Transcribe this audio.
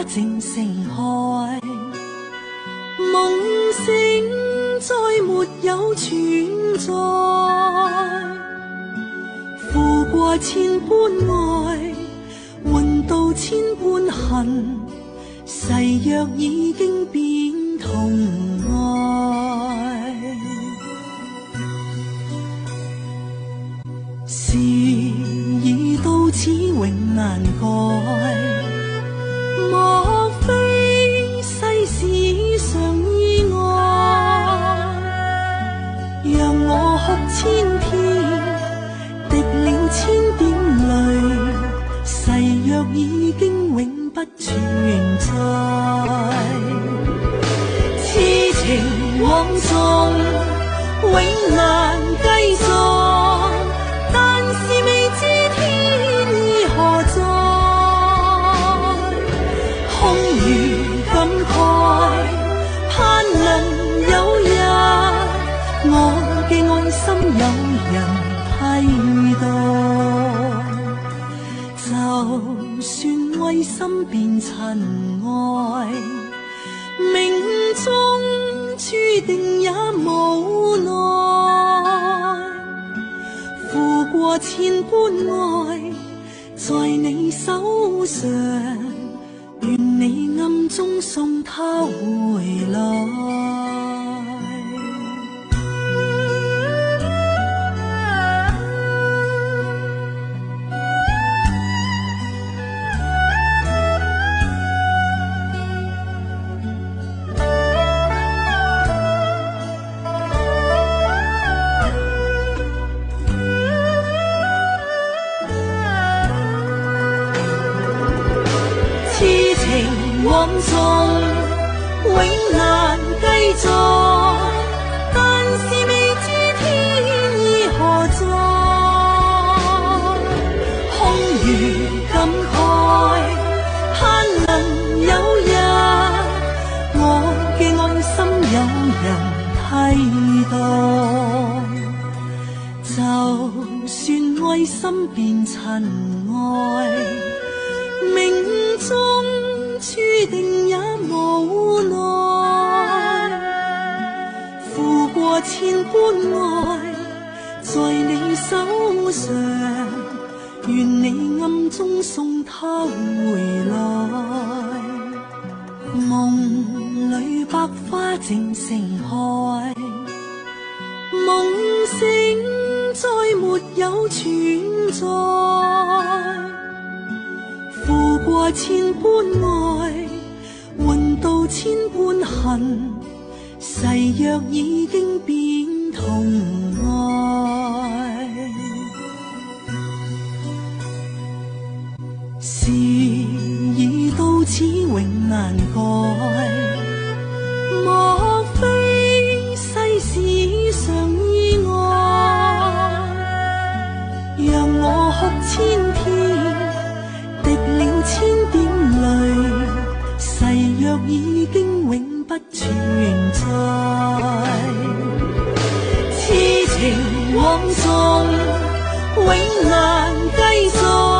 靜成海，夢醒再沒有存在。負過千般愛，換到千般恨，誓約已經變同愛。事已到此永難改，莫非世事常意外？讓我哭千天，滴了千點淚，誓約已經永不存在。痴情往縱永難繼續，但是未知天意何在。空餘感慨，盼能有日我嘅愛心有人替代。就算愛心變塵埃，命中注定也無奈。負過千般愛，在你手上，願你暗中送他回來。往縱永難繼續，但是未知天意何在。空餘感慨，盼能有日我嘅愛心有人替代。就算愛心變塵埃，命中注定也無奈。負過千般愛，在你手上，願你暗中送他回來。夢裏百花靜成海，夢醒再沒有存在。負過千般愛，換到千般恨，誓約已經變同愛。事已到此永難改，莫非世事常意外？讓我哭千天，滴了千點淚，誓約已經永不存在。痴情往縱永難繼續。